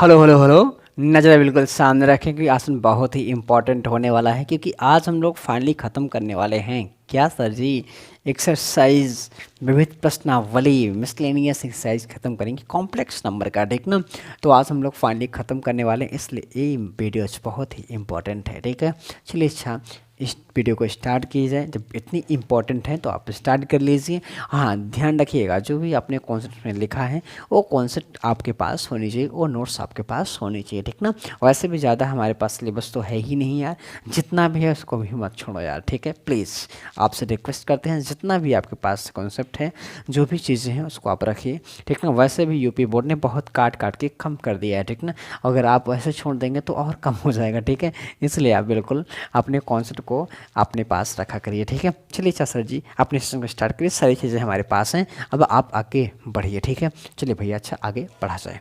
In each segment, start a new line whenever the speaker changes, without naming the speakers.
Hello hello hello. नज़र बिल्कुल सामने रखें क्योंकि आसन बहुत ही इम्पोर्टेंट होने वाला है, क्योंकि आज हम लोग फाइनली ख़त्म करने वाले हैं। क्या सर जी? एक्सरसाइज, विविध प्रश्नावली, मिसलेनियस एक्सरसाइज ख़त्म करेंगे, कॉम्प्लेक्स नंबर का, ठीक ना। तो आज हम लोग फाइनली ख़त्म करने वाले हैं, इसलिए ये वीडियो बहुत ही इम्पोर्टेंट है, ठीक है। चलिए अच्छा, इस वीडियो को स्टार्ट की जाए। जब इतनी इम्पोर्टेंट है तो आप स्टार्ट कर लीजिए। हाँ, ध्यान रखिएगा जो भी आपने कॉन्सेप्ट में लिखा है वो कॉन्सेप्ट आपके पास होनी चाहिए, वो नोट्स आपके पास होनी चाहिए, ठीक ना। वैसे भी ज़्यादा हमारे पास सिलेबस तो है ही नहीं यार, जितना भी है उसको भी मत छोड़ो यार, ठीक है। प्लीज़ आपसे रिक्वेस्ट करते हैं, जितना भी आपके पास कॉन्सेप्ट है, जो भी चीज़ें हैं उसको आप रखिए, ठीक ना। वैसे भी यूपी बोर्ड ने बहुत काट काट के कम कर दिया है, ठीक ना। अगर आप वैसे छोड़ देंगे तो और कम हो जाएगा, ठीक है। इसलिए आप बिल्कुल अपने कॉन्सेप्ट को अपने पास रखा करिए, ठीक है। चलिए अच्छा सर जी, अपने सेशन को स्टार्ट करिए, सारी चीज़ें हमारे पास हैं, अब आप आगे बढ़िए, ठीक है। चलिए भैया अच्छा आगे बढ़ा जाए।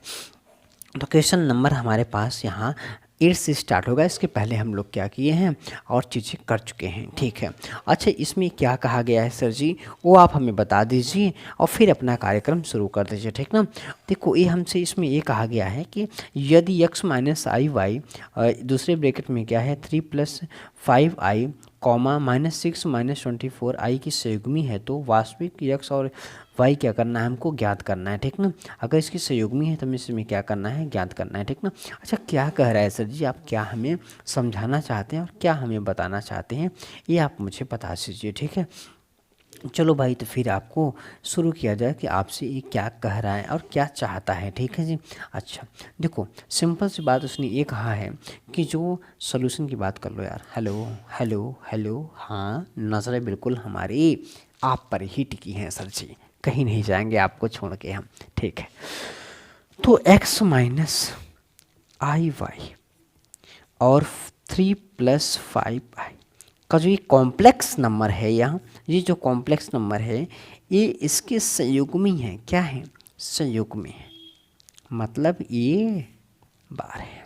तो क्वेश्चन नंबर हमारे पास यहाँ 8 से स्टार्ट होगा। इसके पहले हम लोग क्या किए हैं और चीज़ें कर चुके हैं, ठीक है। अच्छा, इसमें क्या कहा गया है सर जी, वो आप हमें बता दीजिए और फिर अपना कार्यक्रम शुरू कर दीजिए, ठीक ना। देखो, ये हमसे इसमें ये कहा गया है कि यदि x माइनस आई वाई, दूसरे ब्रैकेट में क्या है 3 प्लस 5i कॉमा -6 - 24i की संयुग्मी है, तो वास्तविक यक्स और वाई क्या करना है, हमको ज्ञात करना है, ठीक ना। अगर इसकी संयुग्मी है तो हमें इसमें क्या करना है, ज्ञात करना है, ठीक ना। अच्छा, क्या कह रहा है सर जी, आप क्या हमें समझाना चाहते हैं और क्या हमें बताना चाहते हैं, ये आप मुझे बता दीजिए, ठीक है। चलो भाई, तो फिर आपको शुरू किया जाए कि आपसे ये क्या कह रहा है और क्या चाहता है, ठीक है जी। अच्छा देखो, सिंपल सी बात उसने ये कहा है कि जो सॉल्यूशन की बात कर लो यार। हेलो हेलो हेलो, हाँ, नज़रें बिल्कुल हमारी आप पर ही टिकी हैं सर जी, कहीं नहीं जाएंगे आपको छोड़ के हम, ठीक है। तो x माइनस आई वाई और 3 प्लस 5i का जो ये कॉम्प्लेक्स नंबर है, यहाँ ये जो कॉम्प्लेक्स नंबर है ये इसके संयुग्मी है, क्या है, संयुग्मी है, मतलब ये बार है।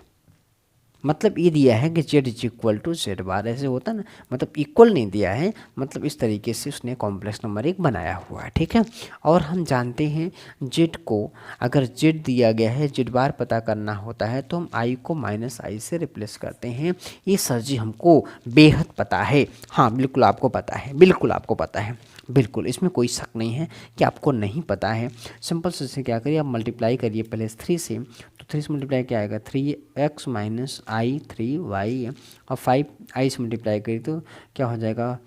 मतलब ये दिया है कि z is equal to Z बार, ऐसे होता है ना, मतलब इक्वल नहीं दिया है, मतलब इस तरीके से उसने कॉम्प्लेक्स नंबर एक बनाया हुआ है, ठीक है। और हम जानते हैं z को, अगर z दिया गया है, z बार पता करना होता है तो हम i को माइनस आई से रिप्लेस करते हैं। ये सर जी हमको बेहद पता है, हाँ बिल्कुल आपको पता है, बिल्कुल आपको पता है, बिल्कुल इसमें कोई शक नहीं है कि आपको नहीं पता है। सिंपल से क्या करिए, आप मल्टीप्लाई करिए पहले 3 से, तो 3 से मल्टीप्लाई क्या आएगा, 3x माइनस आई 3y, और 5i से मल्टीप्लाई करिए तो क्या हो जाएगा,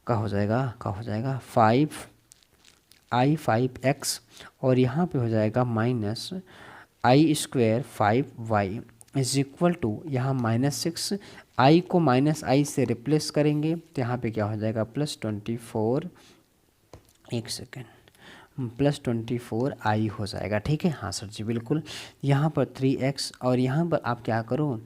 क्या हो जाएगा, क्या हो जाएगा 5i 5x, और यहाँ पे हो जाएगा minus I square 5y is equal to, यहाँ -6, आई को माइनस आई से रिप्लेस करेंगे तो यहाँ पे क्या हो जाएगा +24, एक सेकेंड, +24i हो जाएगा, ठीक है। हाँ सर जी बिल्कुल, यहाँ पर 3x और यहाँ पर आप क्या करो,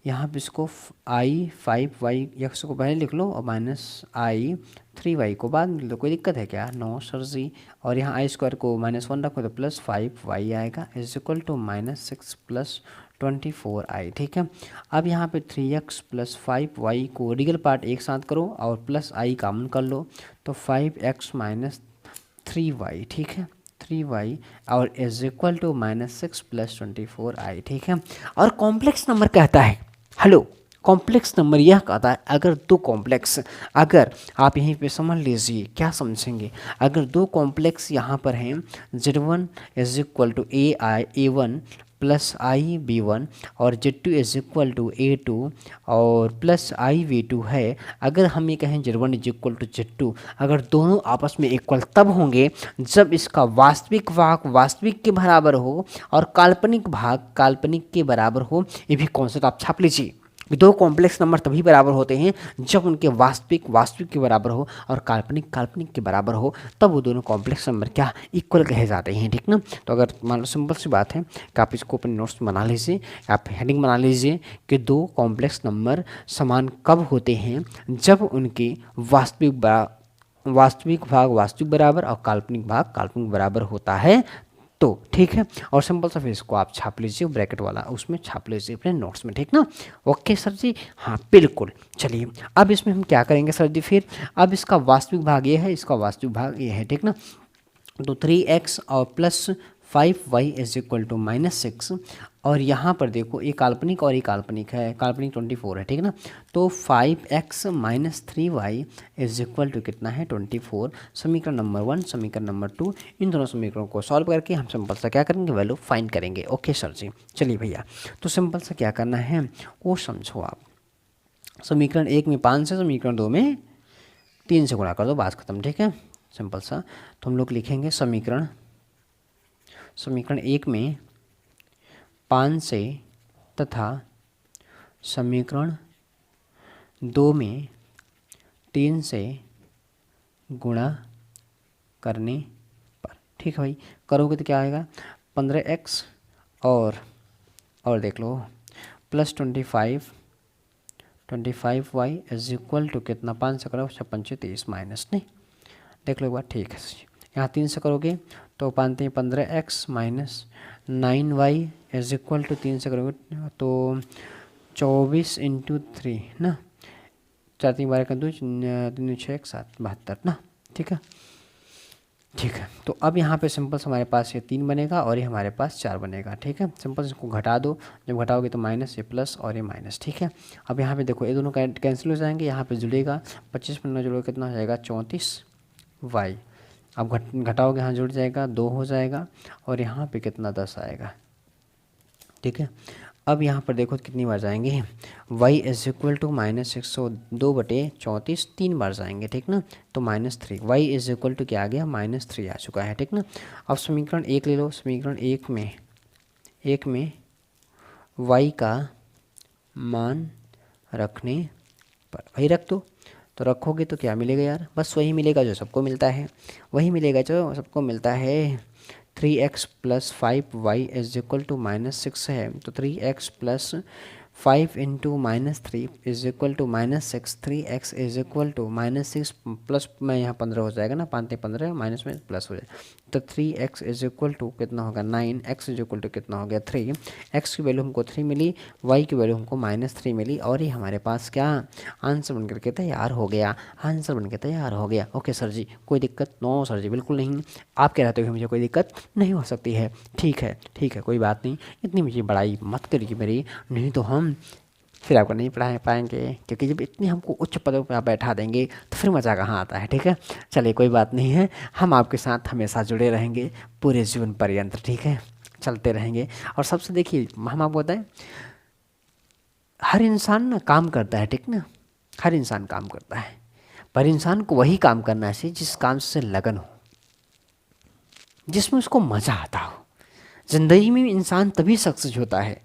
यहाँ पे इसको i 5y x को पहले लिख लो और -i 3y को बाद में लिख लो, कोई दिक्कत है क्या, नो सर जी। और यहाँ आई स्क्वायर को -1 रखो तो +5y आएगा इज इक्वल टू -6 + 24i, ठीक है। अब यहाँ पे 3x + 5y को रियल पार्ट एक साथ करो और प्लस i कॉमन कर लो, तो 5x - 3y, ठीक है, 3y और इज इक्वल टू -6 + 24i, ठीक है। और कॉम्प्लेक्स नंबर कहता है, हेलो, कॉम्प्लेक्स नंबर यह कहता है अगर दो कॉम्प्लेक्स, अगर आप यहीं पे समझ लीजिए क्या समझेंगे, अगर दो कॉम्प्लेक्स यहाँ पर हैं, z1 is equal to a1 plus i b1 और z2 is equal to a2 और प्लस आई v2 है। अगर हम ये कहें z1 is equal to z2, अगर दोनों आपस में इक्वल तब होंगे जब इसका वास्तविक भाग वास्तविक के बराबर हो और काल्पनिक भाग काल्पनिक के बराबर हो। ये भी कॉन्सेप्ट आप छाप लीजिए, दो कॉम्प्लेक्स नंबर तभी बराबर होते हैं जब उनके वास्तविक वास्तविक के बराबर हो और काल्पनिक काल्पनिक के बराबर हो, तब वो दोनों कॉम्प्लेक्स नंबर क्या इक्वल कहे जाते हैं, ठीक ना। तो अगर मान लो सिंपल सी बात है कि आप इसको अपने नोट्स में बना लीजिए, आप हेडिंग बना लीजिए कि दो कॉम्प्लेक्स नंबर समान कब होते हैं, जब उनके वास्तविक भाग वास्तविक बराबर और काल्पनिक भाग काल्पनिक बराबर होता है, तो ठीक है। और सिंपल सा फिर इसको आप छाप लीजिए, ब्रैकेट वाला उसमें छाप लीजिए अपने नोट्स में, ठीक ना। ओके सर जी, हाँ बिल्कुल। चलिए अब इसमें हम क्या करेंगे सर जी, फिर अब इसका वास्तविक भाग ये है, इसका वास्तविक भाग ये है, ठीक ना। तो 3x और plus 5y is equal to -6, और यहाँ पर देखो ये काल्पनिक और ये काल्पनिक है, काल्पनिक 24 है, ठीक है ना। तो 5x minus 3y is equal to कितना है 24। समीकरण नंबर 1, समीकरण नंबर 2, इन दोनों समीकरणों को सॉल्व करके हम सिंपल सा क्या करेंगे, वैल्यू फाइंड करेंगे। ओके सर जी, चलिए भैया, तो सिंपल सा क्या करना है वो समझो आप। समीकरण 1 में 5 से, समीकरण 2 में 3 से गुणा कर दो, बात खत्म, ठीक है, सिंपल सा। तो हम लोग लिखेंगे समीकरण 1 में 5 से तथा समीकरण 2 में 3 से गुणा करने पर, ठीक है भाई। करोगे तो क्या आएगा 15x और देख लो plus 25y is equal to कितना, 5 से करो 25 माइनस, नहीं देख लो एक बार, ठीक है। यहाँ 3 से करोगे तो 15x minus 9y is equal to 3 से करोगे तो 24 इंटू 3 ना, 4 3 12 का 2 3 6 1 7 72 ना, ठीक है, ठीक है। तो अब यहाँ पे सिंपल से हमारे पास ये 3 बनेगा और ये हमारे पास 4 बनेगा, ठीक है। सिंपल से इसको घटा दो, जब घटाओगे तो माइनस, ये प्लस और ये माइनस, ठीक है। अब यहाँ पे देखो ये दोनों कैंसिल हो जाएंगे, यहाँ पे जुड़ेगा 25 में जुड़ोगे कितना हो जाएगा 34y। अब घटाओगे, यहाँ जुड़ जाएगा 2 हो जाएगा और यहाँ पे कितना 10 आएगा, ठीक है। अब यहाँ पर देखो कितनी बार जाएंगे, y इज इक्वल टू -102/34 3 बार जाएंगे, ठीक ना। तो -3 y इज इक्वल टू क्या आ गया -3 आ चुका है, ठीक ना। अब समीकरण 1 ले लो, समीकरण 1 में y का मान रखने पर, वही रख दो, तो रखोगे तो क्या मिलेगा यार, बस वही मिलेगा जो सबको मिलता है, वही मिलेगा जो सबको मिलता है। 3x plus 5y is equal to -6 है, तो 3x plus 5 into -3 is equal to -6, 3x is equal to -6 plus में यहाँ 15 हो जाएगा ना, 5 15 माइनस में प्लस हो जाए, तो 3x इज इक्वल टू कितना होगा 9, x इज इक्वल टू कितना हो गया 3, x की वैल्यू हमको 3 मिली, y की वैल्यू हमको -3 मिली, और ये हमारे पास क्या आंसर बन करके तैयार हो गया, आंसर बन के तैयार हो गया। ओके सर जी, कोई दिक्कत? नो सर जी बिल्कुल नहीं, आप कह रहे हो कि मुझे कोई दिक्कत नहीं हो सकती है, ठीक है कोई बात नहीं, इतनी मुझे बड़ाई मत करिए मेरी, नहीं तो हम फिर आपको नहीं पढ़ा पाएंगे, क्योंकि जब इतनी हमको उच्च पदों पर आप बैठा देंगे तो फिर मज़ा कहाँ आता है, ठीक है। चलिए कोई बात नहीं है, हम आपके साथ हमेशा जुड़े रहेंगे पूरे जीवन पर्यंत, ठीक है, चलते रहेंगे। और सबसे देखिए हम आपको बताएं, हर इंसान ना काम करता है, ठीक ना, हर इंसान काम करता है, पर इंसान को वही काम करना चाहिए जिस काम से लगन हो, जिसमें उसको मज़ा आता हो। ज़िंदगी में इंसान तभी सक्सेस होता है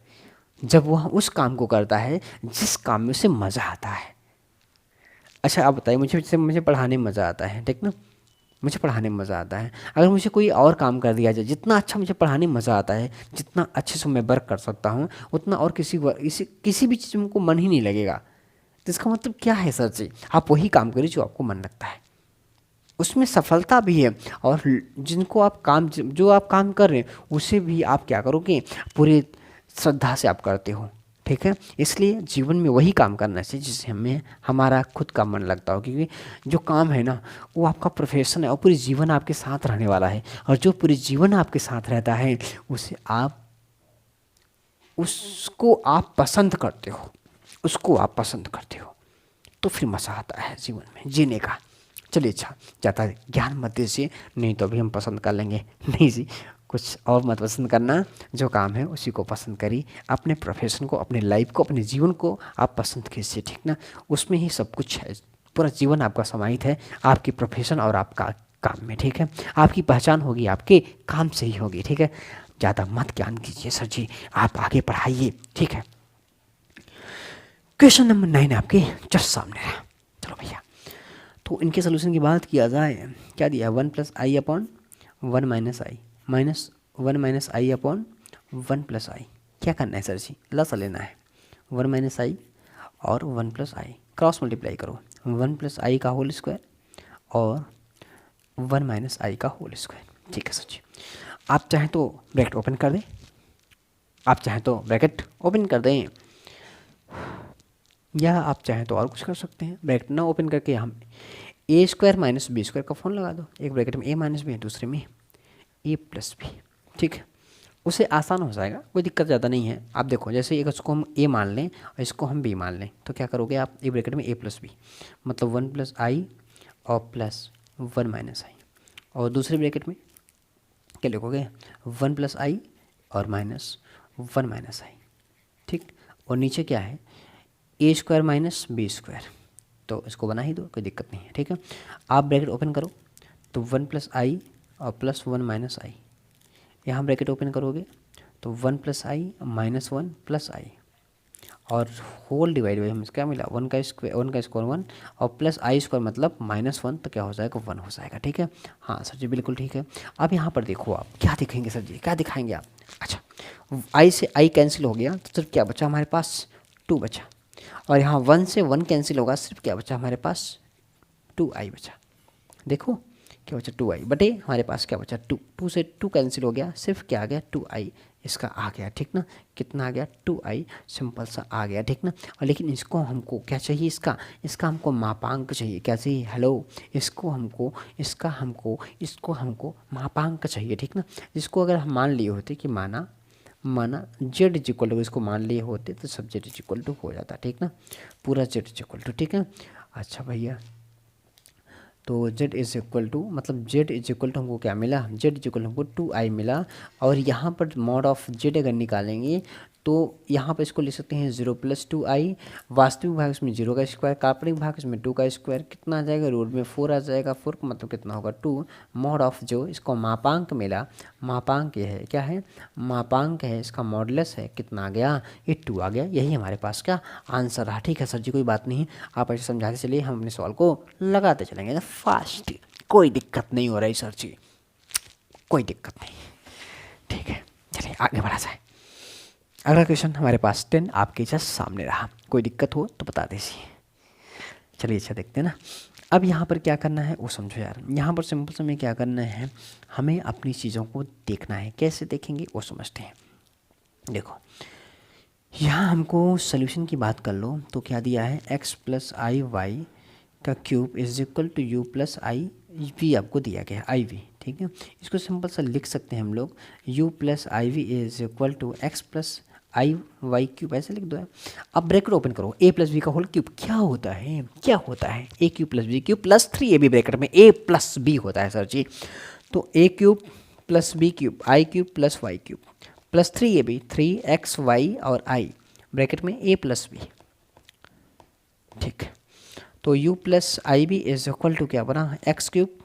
जब वह उस काम को करता है जिस काम में उसे मज़ा आता है। अच्छा आप बताइए, मुझे पढ़ाने में मज़ा आता है, ठीक ना, मुझे पढ़ाने में मज़ा आता है। अगर मुझे कोई और काम कर दिया जाए, जितना अच्छा मुझे पढ़ाने में मज़ा आता है, जितना अच्छे से मैं वर्क कर सकता हूँ, उतना और किसी भी चीज़ में को मन ही नहीं लगेगा। तो इसका मतलब क्या है सर जी, आप वही काम करिए जो आपको मन लगता है, उसमें सफलता भी है, और जो आप काम कर रहे हैं उसे भी आप क्या करोगे, पूरी श्रद्धा से आप करते हो, ठीक है। इसलिए जीवन में वही काम करना चाहिए जिससे हमें हमारा खुद का मन लगता हो, क्योंकि जो काम है ना वो आपका प्रोफेशन है और पूरे जीवन आपके साथ रहने वाला है, और जो पूरे जीवन आपके साथ रहता है उसको आप पसंद करते हो, तो फिर मज़ा आता है जीवन में जीने का। चलिए अच्छा, ज़्यादा ज्ञान मत दीजिए, नहीं तो अभी हम पसंद कर लेंगे, नहीं जी कुछ और मत पसंद करना, जो काम है उसी को पसंद करिए, अपने प्रोफेशन को, अपने लाइफ को, अपने जीवन को आप पसंद कीजिए, ठीक ना, उसमें ही सब कुछ है, पूरा जीवन आपका समाहित है आपकी प्रोफेशन और आपका काम में, ठीक है। आपकी पहचान होगी आपके काम से ही होगी, ठीक है। ज़्यादा मत ज्ञान कीजिए सर जी, आप आगे पढ़ाइए, ठीक है। क्वेश्चन नंबर 9 आपके जस्ट सामने है, चलो भैया, तो इनके सोल्यूशन की बात किया जाए, क्या दिया 1 + i upon 1 - i minus 1 - i upon 1 + i। क्या करना है सर जी, लसा लेना है, 1 - i और 1 + i क्रॉस मल्टीप्लाई करो, 1 + i का होल स्क्वायर और 1 - i का होल स्क्वायर, ठीक है सर जी। आप चाहें तो ब्रैकेट ओपन कर दें, या आप चाहें तो और कुछ कर सकते हैं, ब्रैकेट ना ओपन करके हम a² - b² का फॉर्म लगा दो, एक ब्रैकेट में a - b है, दूसरे में a + b, ठीक है, उसे आसान हो जाएगा, कोई दिक्कत ज़्यादा नहीं है। आप देखो जैसे एक इसको हम ए मान लें और इसको हम बी मान लें, तो क्या करोगे आप, ए ब्रैकेट में ए प्लस बी, मतलब 1 प्लस आई और प्लस 1 माइनस आई, और दूसरे ब्रैकेट में क्या लिखोगे, 1 प्लस आई और माइनस 1 माइनस आई, ठीक। और नीचे क्या है, ए स्क्वायर माइनस बी स्क्वायर, तो इसको बना ही दो, कोई दिक्कत नहीं है, ठीक है। आप ब्रैकेट ओपन करो तो 1 प्लस आई और प्लस 1 माइनस आई, यहाँ ब्रैकेट ओपन करोगे तो 1 प्लस आई माइनस 1 प्लस आई, और होल डिवाइड बाई हमें क्या मिला, 1 का स्क्वायर 1 और प्लस आई स्क्वायर मतलब -1, तो क्या हो जाएगा 1 हो जाएगा, ठीक है। हाँ सर जी बिल्कुल ठीक है। अब यहाँ पर देखो आप क्या दिखेंगे सर जी, क्या दिखाएंगे आप, अच्छा आई से आई कैंसिल हो गया तो सिर्फ क्या बचा हमारे पास 2 बचा, और यहाँ 1 से 1 कैंसिल होगा, सिर्फ क्या बचा हमारे पास 2i बचा, देखो क्या बचा 2i बटे हमारे पास क्या बचा 2, 2 से 2 कैंसिल हो गया, सिर्फ क्या आ गया 2i, इसका आ गया, ठीक ना, कितना आ गया 2i, सिंपल सा आ गया, ठीक ना। और लेकिन इसको हमको क्या चाहिए, इसका हमको मापांक चाहिए, क्या चाहिए, हेलो, इसको हमको मापांक चाहिए, ठीक ना। जिसको अगर हम मान लिए होते कि माना z इज इक्वल टू, इसको मान लिए होते तो सब z इज इक्वल टू हो जाता, ठीक ना, पूरा z इज इक्वल टू, ठीक है। अच्छा भैया, तो z इज इक्वल टू मतलब z इज इक्वल टू हमको क्या मिला, z इज इक्वल टू हमको 2i मिला, और यहाँ पर मॉड ऑफ z अगर निकालेंगे तो यहाँ पर इसको लिख सकते हैं 0 प्लस 2i, वास्तविक भाग इसमें 0 का स्क्वायर, काल्पनिक भाग इसमें 2 का स्क्वायर, कितना आ जाएगा, रूट में 4 आ जाएगा, 4 का मतलब कितना होगा 2, मॉड ऑफ जो इसको मापांक मिला, मापांक ये है, क्या है, मापांक है, इसका मॉडुलस है, कितना आ गया, ये 2 आ गया, यही हमारे पास क्या आंसर रहा, ठीक है सर जी, कोई बात नहीं, आप ऐसे समझाते चलिए, हम अपने सवाल को लगाते चलेंगे फास्ट, कोई दिक्कत नहीं हो रही सर जी, कोई दिक्कत नहीं, ठीक है, चलिए आगे बढ़ा जाए। अगला क्वेश्चन हमारे पास 10 आपके जस्ट सामने रहा, कोई दिक्कत हो तो बता दीजिए। चलिए अच्छा देखते हैं ना, अब यहाँ पर क्या करना है वो समझो यार, यहाँ पर सिंपल से हमें क्या करना है, हमें अपनी चीज़ों को देखना है, कैसे देखेंगे वो समझते हैं। देखो यहाँ हमको सोल्यूशन की बात कर लो तो क्या दिया है, x प्लस आई वाई का cube is equal to u plus i v आपको दिया गया है, आई वी, ठीक है। इसको सिंपल सा लिख सकते हैं हम लोग, u plus i v is equal to x plus i y cube, ऐसे लिख दो है। अब ब्रैकेट ओपन करो, a प्लस बी का होल क्यूब क्या होता है, क्या होता है, a cube plus b cube plus 3ab bracket में a प्लस बी होता है सर जी, तो a cube plus b cube i cube plus y cube plus 3ab 3xy और i ब्रैकेट में a प्लस बी, ठीक है। तो u plus i b is equal to क्या बना, एक्स क्यूब,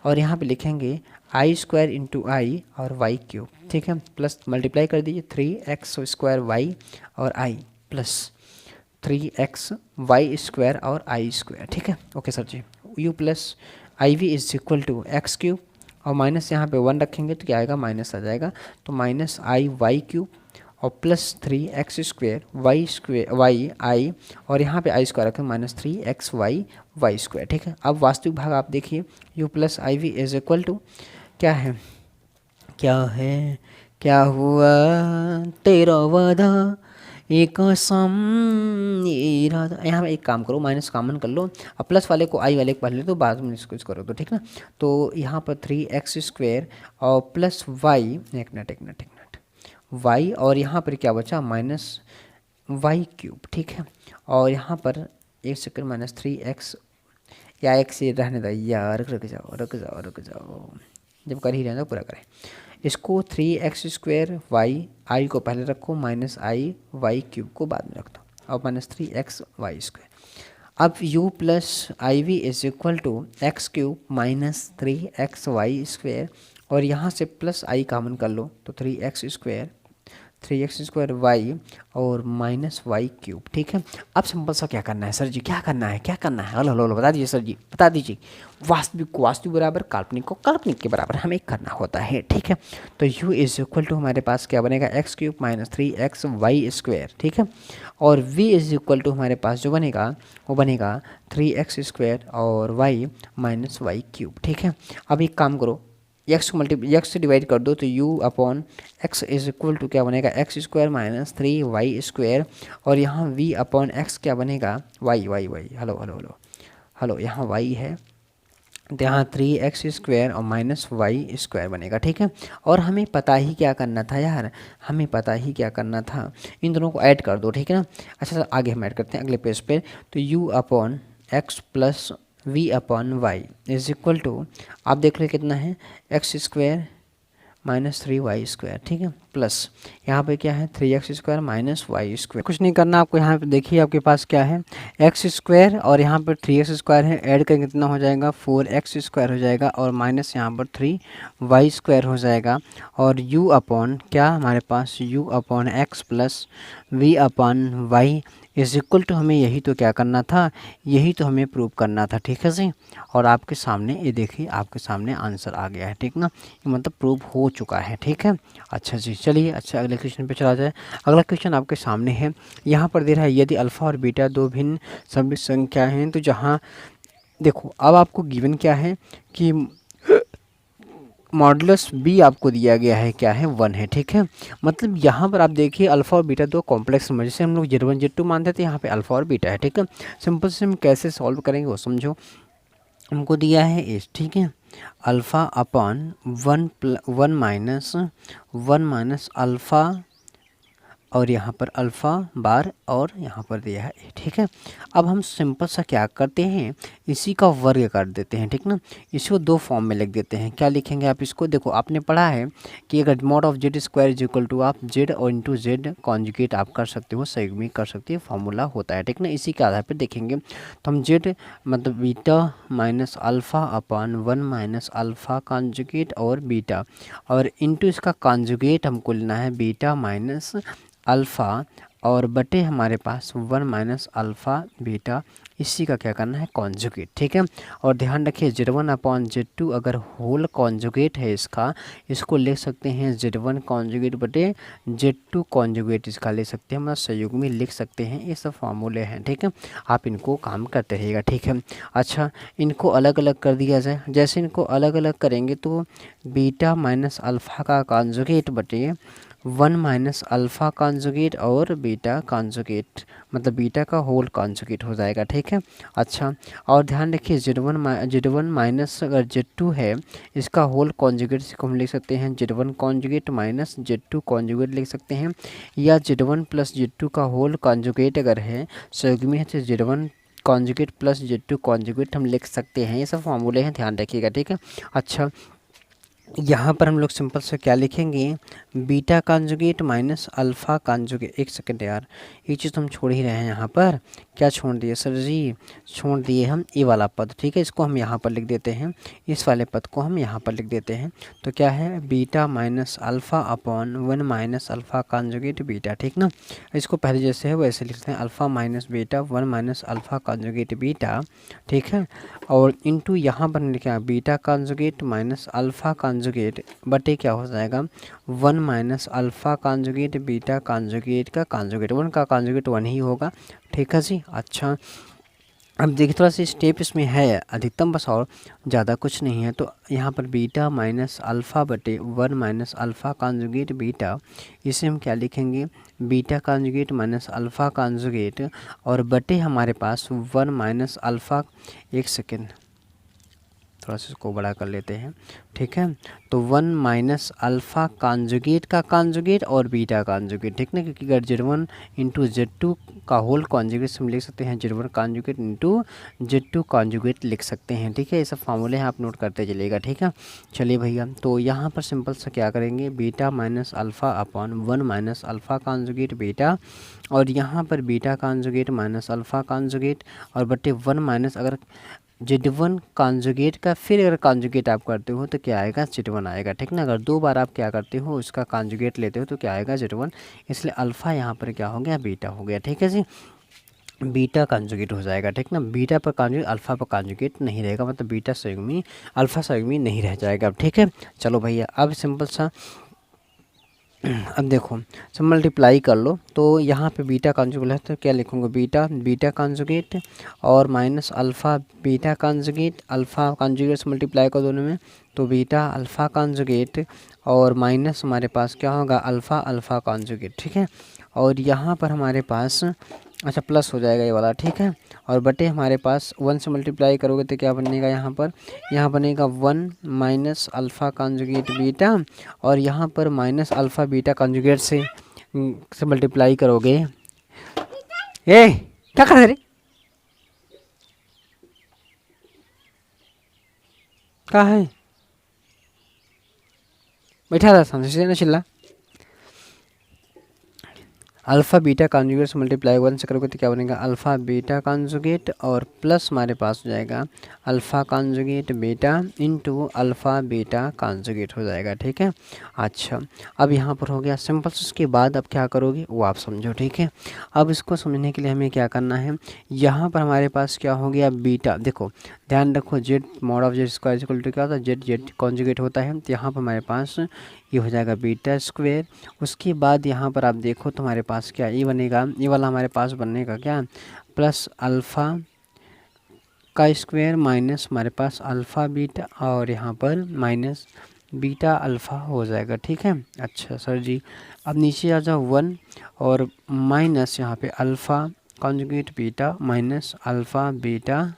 और यहाँ पे लिखेंगे आई स्क्वायर इंटू आई और वाई क्यूब, ठीक है, प्लस मल्टीप्लाई कर दीजिए 3x स्क्वायर वाई और आई प्लस 3x वाई स्क्वायर और आई स्क्वायर, ठीक है, okay sir ji. u plus i v is equal to x cube, और माइनस यहाँ पे 1 रखेंगे तो क्या आएगा, माइनस आ जाएगा, तो माइनस आई वाई क्यूब और प्लस 3x स्क्वायर वाई आई, और यहाँ पे आई स्क्वायर रखें -3xy वाई स्क्वायर, ठीक है। अब वास्तविक भाग आप देखिए, u plus i v is equal to क्या है, क्या हुआ तेरा वादा एक कसम इरादा, यहाँ पे एक काम करो, माइनस कॉमन कर लो, अब प्लस वाले को आई वाले को पहले तो बाद में इसको करो तो, ठीक ना। तो यहाँ पर 3x स्क्वायर और प्लस वाई, एक मिनट वाई, और यहाँ पर क्या बचा माइनस वाई क्यूब, ठीक है। और यहाँ पर एक सेकंड -3x, या एक से रहने दो यार, रुक जाओ, जब कर ही रहना पूरा करें इसको, 3x स्क्वायर वाई, आई को पहले रखो, माइनस आई वाई क्यूब को बाद में रख दो, और -3x वाई स्क्वायर। अब u plus i v is equal to x cube -3x y square, और यहाँ से प्लस आई कॉमन कर लो तो 3x स्क्वायर वाई और माइनस वाई क्यूब, ठीक है। अब सिंपल सा क्या करना है सर जी, क्या करना है, हेलो बता दीजिए सर जी, बता दीजिए, वास्तविक को वास्तविक बराबर, काल्पनिक को काल्पनिक के बराबर हमें करना होता है, ठीक है। तो u इज इक्वल टू हमारे पास क्या बनेगा, x cube -3x y square, ठीक है, और v इज इक्वल टू हमारे पास जो बनेगा वो बनेगा 3x स्क्वायर और y माइनस वाई क्यूब, ठीक है। अब एक काम करो, x से डिवाइड कर दो तो u upon x is equal to क्या बनेगा, एक्स स्क्वायर -3y स्क्वायर, और यहाँ v अपॉन x क्या बनेगा, y हेलो यहाँ y है, तो यहाँ 3x² और -y² बनेगा, ठीक है। और हमें पता ही क्या करना था यार, हमें पता ही क्या करना था, इन दोनों को ऐड कर दो, ठीक है ना। अच्छा आगे हम ऐड करते हैं अगले पेज पे। तो u/x plus v/y is equal to, आप देख रहे कितना है, x² -3y², ठीक है, प्लस यहाँ पे क्या है 3x² -y²। कुछ नहीं करना आपको, यहाँ पे देखिए आपके पास क्या है x² और यहाँ पर 3x² है, ऐड करके कितना हो जाएगा 4x² हो जाएगा, और माइनस यहाँ पर 3y² हो जाएगा। और u अपॉन क्या हमारे पास u/x plus v/y is equal to, हमें यही तो क्या करना था, यही तो हमें प्रूव करना था, ठीक है जी। और आपके सामने ये देखिए, आपके सामने आंसर आ गया है, ठीक ना, मतलब प्रूव हो चुका है, ठीक है। अच्छा जी चलिए, अच्छा अगले क्वेश्चन पे चला जाए। अगला क्वेश्चन आपके सामने है, यहाँ पर दे रहा है यदि अल्फ़ा और बीटा दो भिन्न सम संख्या हैं, तो जहाँ देखो अब आपको गिवन क्या है कि मॉडुलस बी आपको दिया गया है, क्या है 1 है, ठीक है। मतलब यहाँ पर आप देखिए अल्फ़ा और बीटा दो कॉम्प्लेक्स नंबर, जैसे हम लोग Z1 Z2 मानते थे, यहाँ पे अल्फ़ा और बीटा है, ठीक है। सिंपल से हम कैसे सॉल्व करेंगे वो समझो। हमको दिया है एज, ठीक है, अल्फ़ा अपॉन 1 माइनस अल्फ़ा, और यहाँ पर अल्फ़ा बार, और यहाँ पर दिया है ए, ठीक है। अब हम सिंपल सा क्या करते हैं, इसी का वर्ग कर देते हैं, ठीक ना। इसको दो फॉर्म में लिख देते हैं, क्या लिखेंगे आप इसको, देखो आपने पढ़ा है कि अगर mod of z² is equal to, आप z और इंटू z कॉन्जुगेट आप कर सकते हो, संयुग्मी कर सकते हो, फॉर्मूला होता है, ठीक ना। इसी के आधार पर देखेंगे तो हम z मतलब beta minus alpha upon 1 minus alpha conjugate और बीटा, और इंटू इसका कॉन्जुगेट हमको लेना है बीटा माइनस अल्फ़ा, और बटे हमारे पास 1 माइनस अल्फ़ा बीटा, इसी का क्या करना है कॉन्जुगेट, ठीक है। और ध्यान रखिए Z1 अपॉन Z2 अगर होल कॉन्जुगेट है इसका, इसको ले सकते हैं Z1 कॉन्जुगेट बटे Z2 कॉन्जुगेट, इसका ले सकते हैं, मतलब संयुग्मी लिख सकते हैं। ये सब फार्मूले हैं, ठीक है, आप इनको काम करते रहिएगा, ठीक है। अच्छा इनको अलग अलग कर दिया जाए, जैसे इनको अलग अलग करेंगे तो बीटा माइनस अल्फ़ा का कॉन्जुगेट बटे 1 माइनस अल्फ़ा कॉन्जुगेट और बीटा कॉन्जुगेट, मतलब बीटा का होल कॉन्जुगेट हो जाएगा, ठीक है। अच्छा और ध्यान रखिए Z1 माइनस अगर Z2 है, इसका होल कॉन्जुगेट को हम लिख सकते हैं Z1 conjugate minus Z2 conjugate लिख सकते हैं, या Z1 प्लस Z2 का होल कॉन्जुगेट अगर है संयुग्मी है तो Z1 conjugate plus Z2 conjugate हम लिख सकते हैं। ये सब फॉर्मूले हैं, ध्यान रखिएगा, ठीक है। अच्छा यहाँ पर हम लोग सिंपल से क्या लिखेंगे, beta conjugate minus alpha conjugate, एक सेकंड यार, ये चीज़ तो हम छोड़ ही रहे हैं, यहाँ पर क्या छोड़ दिए सर जी, छोड़ दिए हम ये वाला पद, ठीक है, इसको हम यहाँ पर लिख देते हैं, इस वाले पद को हम यहाँ पर लिख देते हैं। तो क्या है beta minus alpha upon 1 minus alpha conjugate beta, ठीक ना। इसको पहले जैसे है वैसे लिखते हैं, alpha minus beta 1 minus alpha conjugate beta, ठीक है। और इंटू यहाँ पर लिखा beta conjugate minus alpha conjugate बटे क्या हो जाएगा 1 minus alpha conjugate beta conjugate का कॉन्जुगेट, 1 का कॉन्जुगेट 1 ही होगा, ठीक है जी। अच्छा अब देखिए थोड़ा सा स्टेप इसमें है अधिकतम बस, और ज़्यादा कुछ नहीं है। तो यहाँ पर बीटा माइनस अल्फ़ा बटे 1 माइनस अल्फ़ा कॉन्जुगेट बीटा, इसे हम क्या लिखेंगे beta conjugate minus alpha conjugate, और बटे हमारे पास 1 माइनस अल्फ़ा, एक सेकेंड थोड़ा सा इसको बड़ा कर लेते हैं, ठीक है। तो 1 माइनस अल्फ़ा कॉन्जुगेट का कॉन्जुगेट और बीटा कॉन्जुगेट, ठीक ना, क्योंकि अगर Z1 इंटू Z2 का होल कॉन्जुगेट हम लिख सकते हैं Z1 conjugate into Z2 conjugate लिख सकते हैं, ठीक है। ये सब फार्मूले हैं, आप नोट करते चलिएगा, ठीक है। चलिए भैया, तो यहाँ पर सिंपल सा क्या करेंगे beta minus alpha upon 1 minus alpha conjugate beta, और यहाँ पर beta conjugate minus alpha conjugate, और बटे 1 माइनस अगर Z1 कॉन्जुगेट का फिर अगर कॉन्जुगेट आप करते हो तो क्या आएगा Z1 आएगा, ठीक ना। अगर दो बार आप क्या करते हो उसका कॉन्जुगेट लेते हो तो क्या आएगा Z1, इसलिए अल्फ़ा यहाँ पर क्या हो गया बीटा हो गया, ठीक है जी, बीटा कॉन्जुगेट हो जाएगा, ठीक ना। बीटा पर कॉन्जुगेट अल्फ़ा पर कॉन्जुगेट नहीं रहेगा, मतलब बीटा संयुग्मी अल्फ़ा संयुग्मी नहीं रह जाएगा, ठीक है। चलो भैया अब सिंपल सा अब देखो सब मल्टीप्लाई कर लो, तो यहाँ पे बीटा कॉन्जुगेट है तो क्या लिखूँगा बीटा कॉन्जुगेट और minus alpha beta conjugate, alpha conjugate से मल्टीप्लाई कर दोनों में, तो बीटा अल्फ़ा कॉन्जुगेट और माइनस हमारे पास क्या होगा अल्फ़ा कॉन्जुगेट, ठीक है। और यहाँ पर हमारे पास अच्छा प्लस हो जाएगा ये वाला, ठीक है। और बटे हमारे पास 1 से मल्टीप्लाई करोगे तो क्या बनेगा यहाँ पर, यहाँ बनेगा 1 माइनस अल्फ़ा कॉन्जुगेट बीटा, और यहाँ पर माइनस अल्फ़ा बीटा कॉन्जुगेट से मल्टीप्लाई करोगे। ए क्या कर रहे रे, क्या है, बैठा था समझ से ना चिल्ला। अल्फ़ा बीटा कॉन्जुगेट से मल्टीप्लाई 1 से करोगे तो क्या बनेगा, अल्फ़ा बीटा कॉन्जुगेट और प्लस हमारे पास हो जाएगा alpha conjugate beta into alpha beta conjugate हो जाएगा, ठीक है। अच्छा अब यहाँ पर हो गया सिंपल। उसके बाद अब क्या करोगे वो आप समझो, ठीक है। अब इसको समझने के लिए हमें क्या करना है, यहाँ पर हमारे पास क्या हो गया बीटा, देखो ध्यान रखो z mod of z square equal to क्या होता है, जेड जेड कॉन्जुगेट होता है, तो यहाँ पर हमारे पास ये हो जाएगा बीटा स्क्वायर। उसके बाद यहाँ पर आप देखो तो हमारे पास क्या ये बनेगा, ये वाला हमारे पास बनेगा क्या, प्लस अल्फ़ा का स्क्वायर माइनस हमारे पास अल्फ़ा बीटा, और यहाँ पर माइनस बीटा अल्फ़ा हो जाएगा, ठीक है। अच्छा सर जी, अब नीचे आ जाओ 1 और माइनस यहाँ पे alpha conjugate beta minus alpha beta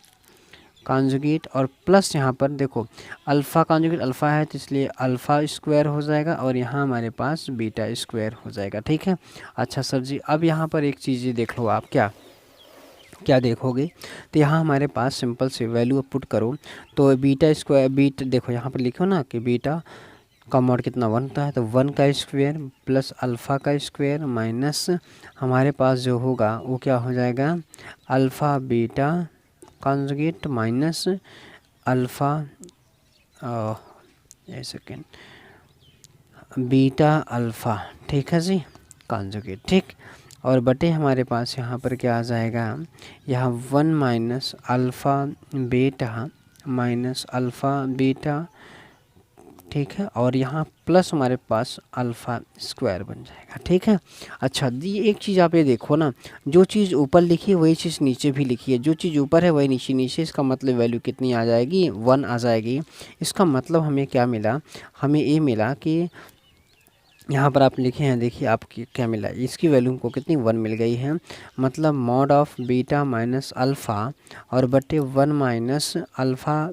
conjugate, और प्लस यहाँ पर देखो अल्फ़ा कॉन्जुगेट अल्फ़ा है तो इसलिए अल्फ़ा स्क्वायर हो जाएगा, और यहाँ हमारे पास बीटा स्क्वायर हो जाएगा, ठीक है। अच्छा सर जी, अब यहाँ पर एक चीज़ देख लो आप, क्या क्या देखोगे, तो यहाँ हमारे पास सिंपल से वैल्यू पुट करो तो बीटा स्क्वायर देखो यहाँ पर लिखो ना कि बीटा का मॉड कितना 1 होता है, तो 1 का स्क्वायर प्लस अल्फ़ा का स्क्वायर माइनस हमारे पास जो होगा वो क्या हो जाएगा, alpha beta conjugate minus alpha एक सेकेंड बीटा अल्फ़ा, ठीक है जी कॉन्जुगेट, ठीक। और बटे हमारे पास यहाँ पर क्या आ जाएगा, यहाँ 1 minus alpha beta minus alpha beta, ठीक है। और यहाँ प्लस हमारे पास अल्फ़ा स्क्वायर बन जाएगा, ठीक है। अच्छा ये एक चीज़ आप ये देखो ना, जो चीज़ ऊपर लिखी है वही चीज़ नीचे भी लिखी है, जो चीज़ ऊपर है वही नीचे नीचे, इसका मतलब वैल्यू कितनी आ जाएगी, 1 आ जाएगी। इसका मतलब हमें क्या मिला, हमें ये मिला कि यहाँ पर आप लिखे हैं, देखिए आप क्या मिला, इसकी वैल्यू को कितनी 1 मिल गई है, मतलब mod of beta minus alpha और बटे 1 माइनस अल्फ़ा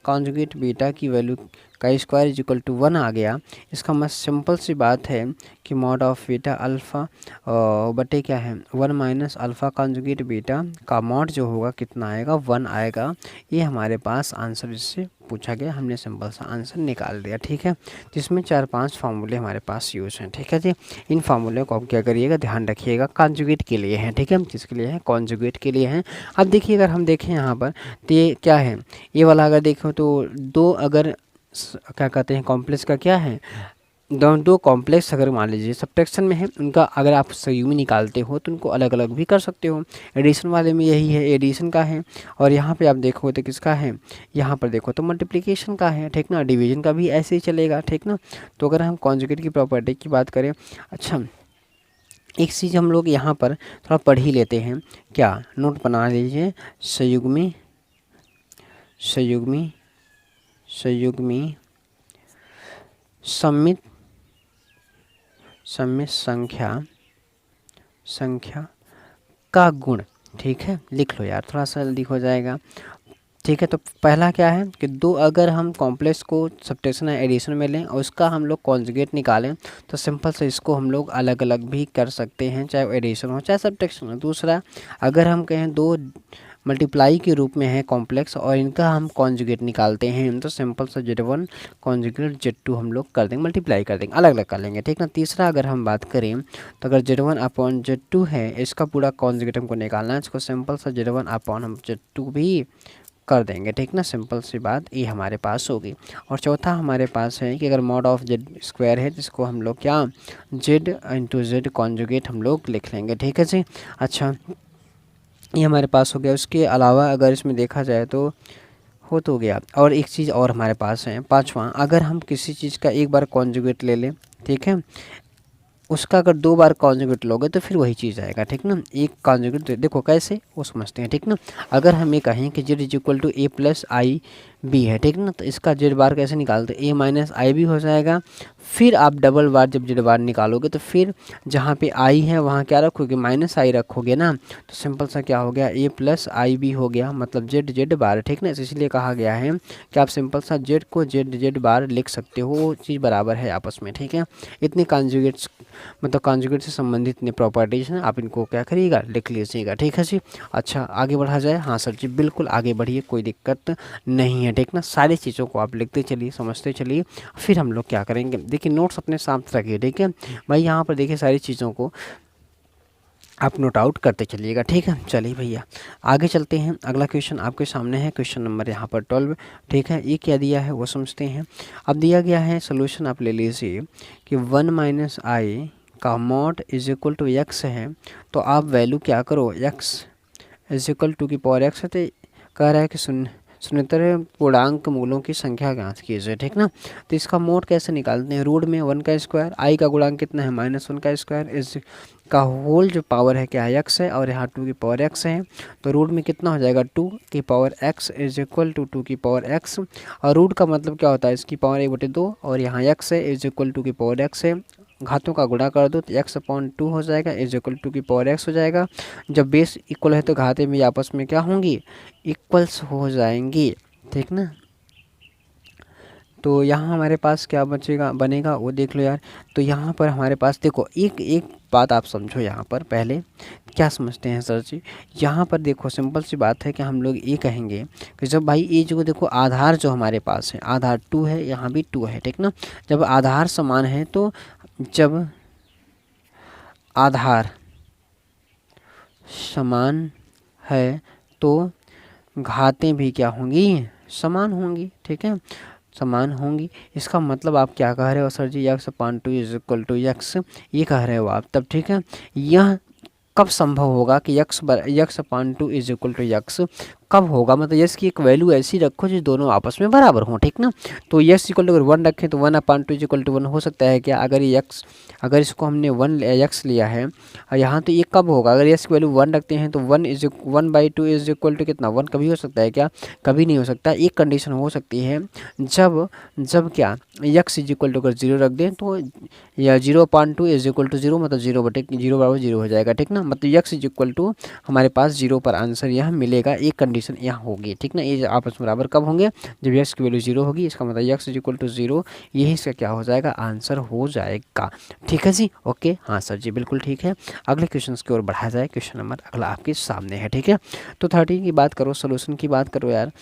कॉन्जुगेट बीटा की वैल्यू का स्क्वायर इज इक्वल टू 1 आ गया। इसका मतलब सिंपल सी बात है कि मॉड ऑफ बीटा अल्फ़ा बटे क्या है 1 माइनस अल्फ़ा कॉन्जुगेट बीटा का मॉड जो होगा कितना आएगा, 1 आएगा। ये हमारे पास आंसर इससे पूछा गया, हमने सिंपल सा आंसर निकाल दिया, ठीक है। जिसमें 4-5 फार्मूले हमारे पास यूज़ हैं, ठीक है जी। इन फार्मूले को आप क्या करिएगा, ध्यान रखिएगा, कॉन्जुगेट के लिए हैं, ठीक है। किसके लिए है, कॉन्जुगेट के लिए हैं। अब देखिए अगर हम देखें यहाँ पर तो ये क्या है, ये वाला अगर देखो तो दो अगर क्या कहते हैं कॉम्प्लेक्स का क्या है, दो कॉम्प्लेक्स अगर मान लीजिए सब्ट्रैक्शन में है, उनका अगर आप संयुग्म निकालते हो तो उनको अलग अलग भी कर सकते हो। एडिशन वाले में यही है, एडिशन का है। और यहाँ पे आप देखो तो किसका है, यहाँ पर देखो तो मल्टीप्लिकेशन का है, ठीक ना। डिवीजन का भी ऐसे ही चलेगा, ठीक ना। तो अगर हम कॉन्जुगेट की प्रॉपर्टी की बात करें, अच्छा एक चीज़ हम लोग यहाँ पर थोड़ा पढ़ ही लेते हैं, क्या नोट बना लीजिए, संयुग्मी संयुग्मी संयुग्मी सम्मित सम्मित संख्या का गुण, ठीक है। लिख लो यार, थोड़ा सा जल्दी हो जाएगा, ठीक है। तो पहला क्या है कि दो अगर हम कॉम्प्लेक्स को सब्ट्रैक्शन या एडिशन में लें और उसका हम लोग कॉन्जुगेट निकालें तो सिंपल से इसको हम लोग अलग अलग भी कर सकते हैं, चाहे एडिशन हो चाहे सब्ट्रैक्शन हो। दूसरा अगर हम कहें दो मल्टीप्लाई के रूप में है कॉम्प्लेक्स और इनका हम कॉन्जुगेट निकालते हैं तो सिंपल सा Z1 कॉन्जुगेट Z2 हम लोग कर देंगे, मल्टीप्लाई कर देंगे, अलग अलग कर लेंगे, ठीक ना। तीसरा अगर हम बात करें तो अगर Z1 अपॉन Z2 है, इसका पूरा कॉन्जुगेट हमको निकालना है, इसको सिंपल सा Z1 अपॉन हम Z2 भी कर देंगे, ठीक ना। सिंपल सी बात ये हमारे पास होगी। और चौथा हमारे पास है कि अगर मॉड ऑफ जेड स्क्वायर है जिसको हम लोग क्या जेड इंटू जेड कॉन्जुगेट हम लोग लिख लेंगे, ठीक है जी। अच्छा ये हमारे पास हो गया। उसके अलावा अगर इसमें देखा जाए तो हो तो गया। और एक चीज़ और हमारे पास है, पांचवा, अगर हम किसी चीज़ का एक बार कॉन्जुगेट ले लें, ठीक है, उसका अगर दो बार कॉन्जुगेट लोगे तो फिर वही चीज़ आएगा, ठीक ना। एक कॉन्जुगेट देखो कैसे वो समझते हैं, ठीक ना। अगर हम ये कहें कि z is equal to a plus i b है, ठीक ना। तो इसका जेड बार कैसे निकालते, ए माइनस आई बी हो जाएगा। फिर आप डबल बार जब जेड बार निकालोगे तो फिर जहाँ पे आई है वहाँ क्या रखोगे, माइनस आई रखोगे ना। तो सिंपल सा क्या हो गया, ए प्लस आई बी हो गया, मतलब जेड जेड बार, ठीक ना। इसलिए कहा गया है कि आप सिंपल सा जेड को जेड जेड बार लिख सकते हो, वो चीज़ बराबर है आपस में, ठीक है। इतने कॉन्जुगेट्स मतलब कॉन्जुगेट से संबंधित इतने प्रॉपर्टीज हैं, आप इनको क्या करिएगा, लिख लीजिएगा, ठीक है जी। अच्छा आगे बढ़ा जाए। हाँ सर जी बिल्कुल आगे बढ़िए, कोई दिक्कत नहीं है, ठीक ना। सारी चीज़ों को आप लिखते चलिए, समझते चलिए, फिर हम लोग क्या करेंगे, देखिए नोट्स अपने साथ रखिए, ठीक है भाई। यहाँ पर देखिए सारी चीज़ों को आप नोट आउट करते चलिएगा, ठीक है। चलिए भैया आगे चलते हैं। अगला क्वेश्चन आपके सामने है, क्वेश्चन नंबर यहाँ पर 12, ठीक है। ये क्या दिया है वो समझते हैं। अब दिया गया है सोल्यूशन, आप ले लीजिए कि 1 माइनस आई का mod is equal to x है। तो आप वैल्यू क्या करो, एक्स इज इक्वल टू की पावर एक्स है, तो कह रहा है कि शून्येतर पूर्णांक मूलों की संख्या ज्ञात कीजिए, ठीक ना। तो इसका मोड कैसे निकालते हैं, रूट में 1 का स्क्वायर, आई का गुणांक कितना है -1 का स्क्वायर, इस का होल जो पावर है क्या है एक्स है, और यहाँ 2 की पावर एक्स है। तो रूट में कितना हो जाएगा 2 की power x is equal to 2 की पावर एक्स। और रूट का मतलब क्या होता है, इसकी पावर 1/2, और यहाँ एक्स है इज इक्वल टू की पावर एक्स है। घातों का गुणा कर दो तो x/2 हो जाएगा इज इक्वल टू की पावर x हो जाएगा। जब बेस इक्वल है तो घाते भी आपस में क्या होंगी, इक्वल्स हो जाएंगी, ठीक ना। तो यहाँ हमारे पास क्या बचेगा बनेगा वो देख लो यार। तो यहाँ पर हमारे पास देखो एक एक बात आप समझो, यहाँ पर पहले क्या समझते हैं सर जी। यहाँ पर देखो सिंपल सी बात है कि हम लोग ये कहेंगे कि जब भाई ये जो देखो आधार जो हमारे पास है, आधार 2 है, यहाँ भी 2 है, ठीक ना। जब आधार समान है तो जब आधार समान है तो घातें भी क्या होंगी, समान होंगी, ठीक है, समान होंगी। इसका मतलब आप क्या कह रहे हो sir ji, x/2 is equal to x, ये कह रहे हो आप तब, ठीक है। यह कब संभव होगा कि x/2 is equal to x कब होगा, मतलब यस की एक वैल्यू ऐसी रखो जो दोनों आपस में बराबर हों, ठीक ना। तो यस इक्वल टू अगर 1 रखें तो 1/2 इज इक्वल टू 1 हो सकता है क्या, अगर ये x, अगर इसको हमने 1 x लिया है और यहाँ तो ये कब होगा, अगर यस की वैल्यू 1 रखते हैं तो 1/2 इज इक्वल टू कितना, 1 कभी हो सकता है क्या, कभी नहीं हो सकता। एक कंडीशन हो सकती है जब जब क्या x इज इक्वल टू अगर 0 रख दें तो या 0/2 इज इक्वल टू 0, मतलब 0 बराबर 0 हो जाएगा, ठीक ना। मतलब x इज इक्वल टू हमारे पास 0 पर आंसर यह मिलेगा, एक कंडीशन यहाँ होगी, ठीक ना। ये आपस में बराबर कब होंगे, जब x की वैल्यू 0 होगी, इसका मतलब x इज इक्वल टू 0, यही इसका क्या हो जाएगा, आंसर हो जाएगा, ठीक है जी। ओके हाँ सर जी बिल्कुल ठीक है। अगले क्वेश्चन की ओर बढ़ा जाए, क्वेश्चन नंबर अगला आपके सामने है, ठीक है। तो 13 की बात करो, सोल्यूशन की बात करो यार।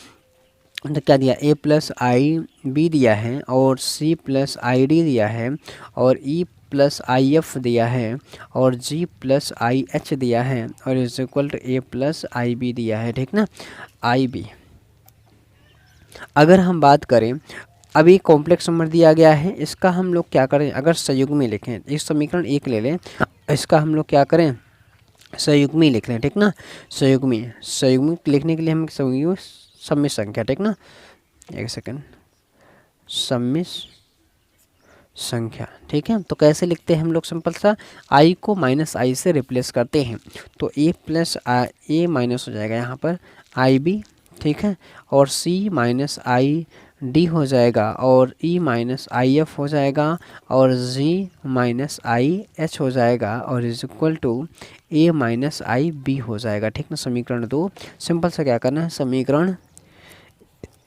तो क्या दिया, a प्लस आई बी दिया है और c प्लस आई डी दिया है और e प्लस आई एफ दिया है और g प्लस आई एच दिया है और is equal to a plus i b दिया है, ठीक ना, आई बी। अगर हम बात करें, अभी कॉम्प्लेक्स नंबर दिया गया है, इसका हम लोग क्या करें, अगर संयुग्मी लिखें, इस समीकरण 1 ले लें, इसका हम लोग क्या करें, संयुग्मी लिख लें, ठीक ना। संयुग्मी लिखने के लिए हम सम्मिश्र संख्या, ठीक ना, एक सेकंड, सम्मिश्र संख्या, ठीक है। तो कैसे लिखते हैं हम लोग, सिंपल सा आई को माइनस आई से रिप्लेस करते हैं, तो a प्लस ए माइनस हो जाएगा यहाँ पर आई बी, ठीक है, और c माइनस आई डी हो जाएगा और e माइनस आई एफ हो जाएगा और g माइनस आई एच हो जाएगा और is equal to a minus i b हो जाएगा, ठीक ना। समीकरण 2, सिंपल सा क्या करना है, समीकरण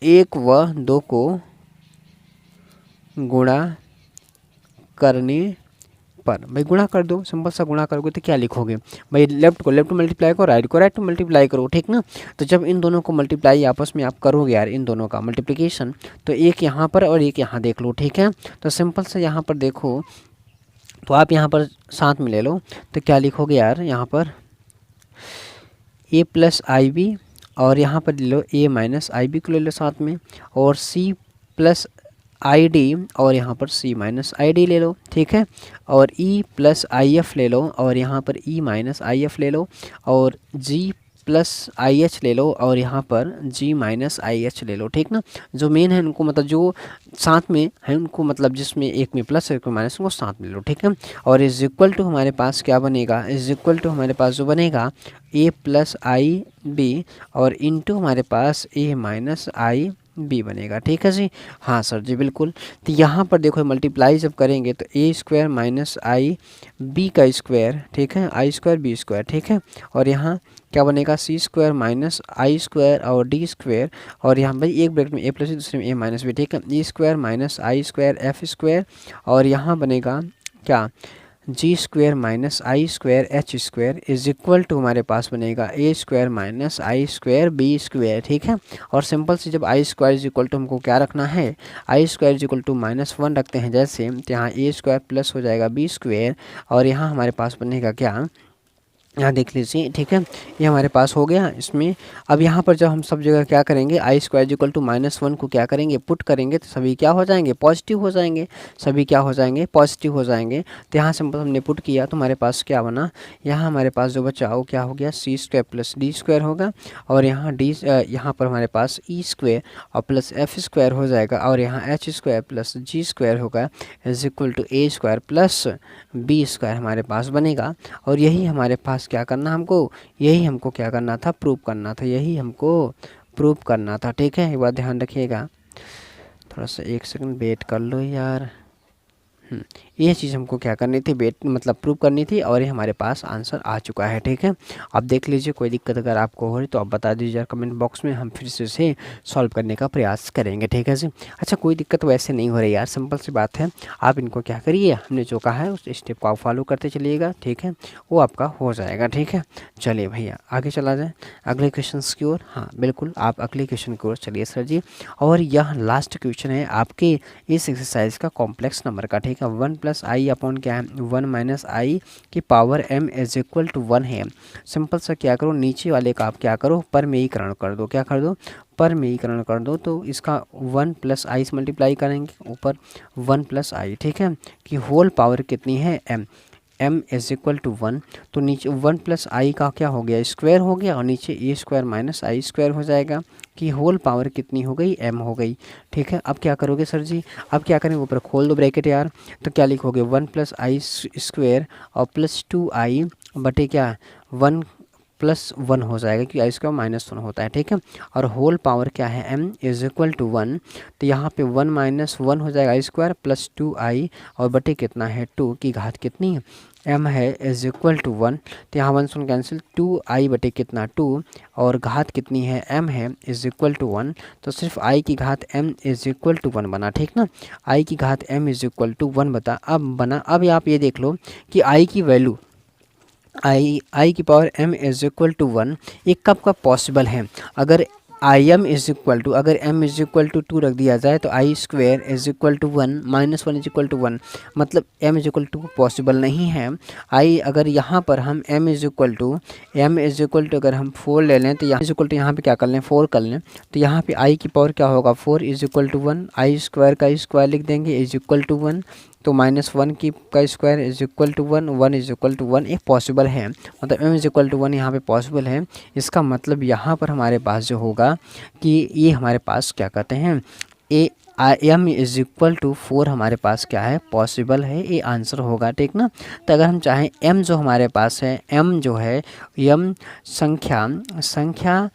1 व 2 को गुणा करने पर, भाई गुणा कर दो, सिंपल सा गुणा करोगे तो क्या लिखोगे भाई, लेफ्ट को लेफ्ट मल्टीप्लाई करो, राइट को राइट टू मल्टीप्लाई करो, ठीक ना। तो जब इन दोनों को मल्टीप्लाई आपस में आप करोगे यार, इन दोनों का मल्टीप्लिकेशन, तो एक यहाँ पर और एक यहाँ देख लो, ठीक है। तो सिंपल से यहाँ पर देखो, तो आप यहाँ पर साथ में ले लो, तो क्या लिखोगे यार, यहाँ पर a प्लस आई बी और यहाँ पर ले लो a माइनस आई बी को ले लो साथ में, और c प्लस आई डी और यहाँ पर c माइनस आई डी ले लो, ठीक है, और e प्लस आई एफ ले लो और यहाँ पर e माइनस आई एफ ले लो और g प्लस आई एच ले लो और यहाँ पर g माइनस आई एच ले लो, ठीक ना। जो मेन है उनको मतलब जो साथ में है उनको, मतलब जिसमें एक में प्लस एक में माइनस, उनको साथ में ले लो, ठीक है। और इज इक्वल टू हमारे पास क्या बनेगा, इज इक्वल टू हमारे पास जो बनेगा a प्लस आई बी और इनटू हमारे पास a माइनस आई बी बनेगा। ठीक है जी, हाँ सर जी बिल्कुल। तो यहाँ पर देखो मल्टीप्लाई जब करेंगे तो ए स्क्वायर माइनस आई बी का स्क्वायर, ठीक है, आई स्क्वायर बी स्क्वायर, ठीक है, और यहाँ क्या बनेगा सी स्क्वायर माइनस आई स्क्वायर और डी स्क्वायर, और यहाँ भाई एक ब्रैकेट में ए प्लस दूसरे में ए माइनस बी, ठीक है, ई स्क्वायर माइनस आई स्क्वायर एफ स्क्वायर, और यहाँ बनेगा क्या G square minus I square H square is equal to हमारे पास बनेगा A square minus I square B square. ठीक है, और सिंपल से जब I square is equal to हमको क्या रखना है, I square is equal to -1 रखते हैं जैसे, तो यहाँ ए स्क्वायर प्लस हो जाएगा बी स्क्वायर, और यहाँ हमारे पास बनेगा क्या, यहाँ देख लीजिए। ठीक है, ये हमारे पास हो गया इसमें। अब यहाँ पर जब हम सब जगह क्या करेंगे, आई स्क्वायर इक्वल टू -1 को क्या करेंगे, पुट करेंगे, तो सभी क्या हो जाएंगे, पॉजिटिव हो जाएंगे, सभी क्या हो जाएंगे, पॉजिटिव हो जाएंगे। तो यहाँ सिंपल हमने पुट किया तो हमारे पास क्या बना, यहाँ हमारे पास जो बचा वो क्या हो गया, c square plus d square होगा, और यहाँ यहाँ पर हमारे पास ई स्क्वायर और प्लस एफ स्क्वायर हो जाएगा, और यहाँ h square plus g square होगा is equal to a square plus b square हमारे पास बनेगा। और यही हमारे पास क्या करना, हमको यही हमको क्या करना था, प्रूव करना था, यही हमको प्रूव करना था। ठीक है, एक बात ध्यान रखिएगा, थोड़ा सा एक सेकंड वेट कर लो यार। ये चीज़ हमको क्या करनी थी, वेट मतलब प्रूव करनी थी, और ये हमारे पास आंसर आ चुका है। ठीक है, अब देख लीजिए, कोई दिक्कत अगर आपको हो रही तो आप बता दीजिए कमेंट बॉक्स में, हम फिर से इसे सॉल्व करने का प्रयास करेंगे। ठीक है जी, अच्छा कोई दिक्कत वैसे नहीं हो रही यार, सिंपल सी बात है, आप इनको क्या करिए, हमने जो कहा है उस स्टेप को आप फॉलो करते चलिएगा। ठीक है, वो आपका हो जाएगा। ठीक है, चलिए भैया आगे चला जाए अगले क्वेश्चन की ओर। हाँ बिल्कुल, आप अगले क्वेश्चन की ओर चलिए सर जी, और यह लास्ट क्वेश्चन है आपके इस एक्सरसाइज का कॉम्प्लेक्स नंबर का। ठीक है, 1 प्लस आई अपॉन क्या है, 1 माइनस आई की power m is equal to 1 है। सिंपल सा क्या करो, नीचे वाले का आप क्या करो, परमेयीकरण कर दो, क्या कर दो, परमेयीकरण कर दो, तो इसका 1 प्लस आई से मल्टीप्लाई करेंगे, ऊपर 1 प्लस आई, ठीक है, कि होल पावर कितनी है m इज इक्वल टू 1, तो नीचे 1 प्लस आई का क्या हो गया, स्क्वायर हो गया, और नीचे ए स्क्वायर माइनस आई स्क्वायर हो जाएगा, कि होल पावर कितनी हो गई, m हो गई। ठीक है, अब क्या करोगे सर जी, अब क्या करेंगे, ऊपर खोल दो ब्रैकेट यार, तो क्या लिखोगे, 1 प्लस आई स्क्वायर और प्लस 2i बटे क्या 1 प्लस 1 हो जाएगा, क्योंकि आई स्क्वायर -1 होता है। ठीक है, और होल पावर क्या है, m इज इक्वल टू 1, तो यहाँ पे 1 माइनस 1 हो जाएगा आई स्क्वायर प्लस 2i, और बटे कितना है 2 की घात कितनी है, m है इज इक्वल टू 1, तो यहाँ 1 से 1 कैंसिल, 2i बटे कितना 2, और घात कितनी है m है इज इक्वल टू 1, तो सिर्फ i की घात m इज इक्वल टू 1 बना। ठीक ना, i की घात m इज इक्वल टू 1 बना। अब आप ये देख लो कि i की वैल्यू आई की power m is equal to 1, ये कब कब पॉसिबल है, अगर I M is equal to, अगर m इज इक्वल टू 2 रख दिया जाए तो I square is equal to 1 -1 is equal to 1, मतलब m is equal to possible नहीं है। आई अगर यहाँ पर हम m इज इक्वल टू अगर हम 4 ले लें, तो यहाँ इज इक्वल टू यहाँ पे क्या कर लें, 4 कर लें, तो यहाँ पे i की पावर क्या होगा, 4 is equal to 1, i square का स्क्वायर लिख देंगे इज इक्वल टू 1, तो -1 की का square is equal to 1, 1 is equal to 1, एक पॉसिबल है, मतलब m इज इक्वल टू 1 यहाँ पे पॉसिबल है। इसका मतलब यहाँ पर हमारे पास जो होगा कि ये हमारे पास क्या कहते हैं, m इज इक्वल टू 4 हमारे पास क्या है, पॉसिबल है, ये आंसर होगा। ठीक ना, तो अगर हम चाहें m जो हमारे पास है, m जो है m संख्या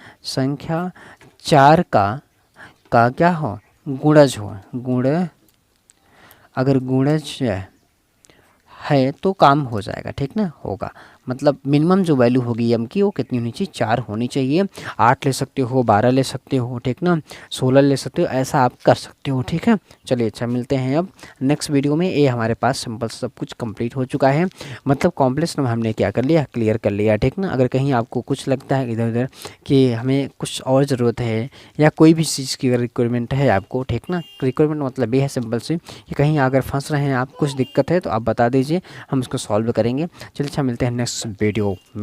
4 का क्या हो, गुणज हो, अगर गुणज है तो काम हो जाएगा। ठीक ना, होगा, मतलब मिनिमम जो वैल्यू होगी m की वो कितनी होनी चाहिए, 4 होनी चाहिए। 8 ले सकते हो, 12 ले सकते हो, ठीक ना, 16 ले सकते हो, ऐसा आप कर सकते हो। ठीक है, चलिए अच्छा मिलते हैं अब नेक्स्ट वीडियो में। ये हमारे पास सिंपल सब कुछ कंप्लीट हो चुका है, मतलब कॉम्प्लेक्स नंबर हमने क्या कर लिया, क्लियर कर लिया। ठीक ना, अगर कहीं आपको कुछ लगता है इधर उधर कि हमें कुछ और ज़रूरत है या कोई भी चीज़ की रिक्वायरमेंट है आपको, ठीक ना, रिक्वायरमेंट मतलब ये है सिंपल सी कि कहीं अगर फंस रहे हैं आप, कुछ दिक्कत है तो आप बता दीजिए, हम उसको सॉल्व करेंगे। चलिए अच्छा मिलते हैं नेक्स्ट वीडियो में।